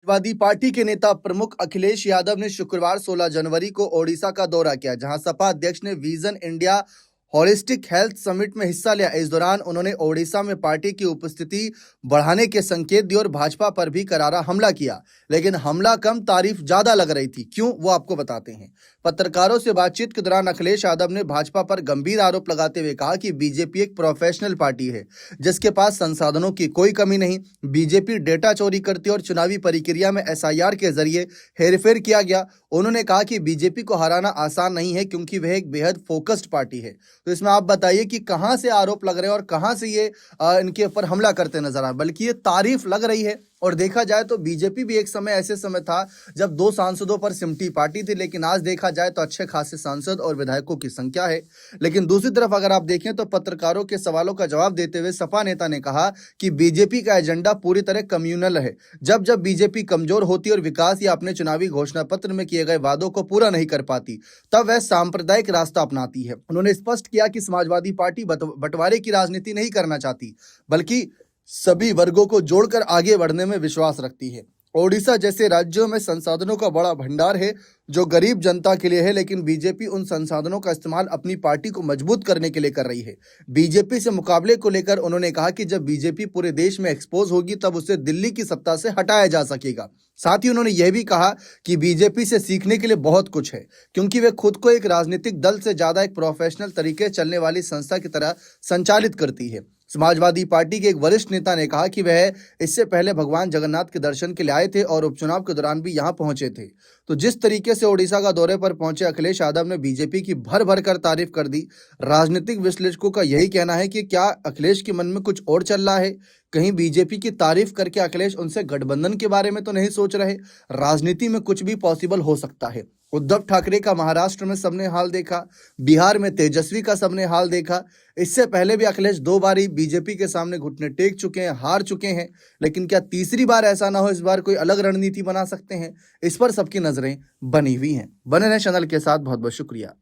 Samajwadi party के नेता प्रमुख अखिलेश यादव ने शुक्रवार 16 जनवरी को ओडिशा का दौरा किया, जहां सपा अध्यक्ष ने vision India holistic health summit में हिस्सा लिया। इस दौरान उन्होंने ओडिशा में पार्टी की उपस्थिति बढ़ाने के संकेत दिए और भाजपा पर भी करारा हमला किया, लेकिन हमला कम, तारीफ ज्यादा लग रही थी। क्यों, वो आपको बताते हैं। पत्रकारों से बातचीत के दौरान अखिलेश यादव ने भाजपा पर गंभीर आरोप लगाते हुए कहा कि बीजेपी एक प्रोफेशनल पार्टी है जिसके पास संसाधनों की कोई कमी नहीं। बीजेपी डेटा चोरी करती है और चुनावी प्रक्रिया में एसआईआर के जरिए हेरफेर किया गया। उन्होंने कहा कि बीजेपी को हराना आसान नहीं है क्योंकि वह एक बेहद फोकस्ड पार्टी है। तो इसमें आप बताइए कि कहां से आरोप लग रहे हैं और कहां से ये इनके ऊपर हमला करते नजर आ, बल्कि ये तारीफ लग रही है। और देखा जाए तो बीजेपी भी एक समय ऐसे समय था जब 2 सांसदों पर सिमटी पार्टी थी, लेकिन आज देखा जाए तो अच्छे खासे सांसद और विधायकों की संख्या है। लेकिन दूसरी तरफ अगर आप देखें तो पत्रकारों के सवालों का जवाब देते हुए सपा नेता ने कहा कि बीजेपी का एजेंडा पूरी तरह कम्युनल है। जब जब बीजेपी कमजोर होती और विकास या अपने चुनावी घोषणा पत्र में किए गए वादों को पूरा नहीं कर पाती, तब वह सांप्रदायिक रास्ता अपनाती है। उन्होंने स्पष्ट किया कि समाजवादी पार्टी बंटवारे की राजनीति नहीं करना चाहती, बल्कि सभी वर्गों को जोड़कर आगे बढ़ने में विश्वास रखती है। ओडिशा जैसे राज्यों में संसाधनों का बड़ा भंडार है जो गरीब जनता के लिए है, लेकिन बीजेपी उन संसाधनों का इस्तेमाल अपनी पार्टी को मजबूत करने के लिए कर रही है। बीजेपी से मुकाबले को लेकर उन्होंने कहा कि जब बीजेपी पूरे देश में एक्सपोज होगी तब उसे दिल्ली की सत्ता से हटाया जा सकेगा। साथ ही उन्होंने यह भी कहा कि बीजेपी से सीखने के लिए बहुत कुछ है, क्योंकि वे खुद को एक राजनीतिक दल से ज्यादा एक प्रोफेशनल तरीके से चलने वाली संस्था की तरह संचालित करती है। समाजवादी पार्टी के एक वरिष्ठ नेता ने कहा कि वह इससे पहले भगवान जगन्नाथ के दर्शन के लिए आए थे और उपचुनाव के दौरान भी यहां पहुंचे थे। तो जिस तरीके से ओडिशा का दौरे पर पहुंचे अखिलेश यादव ने बीजेपी की भर भर कर तारीफ कर दी। राजनीतिक विश्लेषकों का यही कहना है कि क्या अखिलेश के मन में कुछ और चल रहा है? कहीं बीजेपी की तारीफ करके अखिलेश उनसे गठबंधन के बारे में तो नहीं सोच रहे? राजनीति में कुछ भी पॉसिबल हो सकता है। उद्धव ठाकरे का महाराष्ट्र में सबने हाल देखा, बिहार में तेजस्वी का सबने हाल देखा। इससे पहले भी अखिलेश 2 बार बीजेपी के सामने घुटने टेक चुके हैं, हार चुके हैं। लेकिन क्या तीसरी बार ऐसा ना हो, इस बार कोई अलग रणनीति बना सकते हैं? इस पर सबकी नजरें बनी हुई हैं। बने रहें चैनल के साथ। बहुत बहुत शुक्रिया।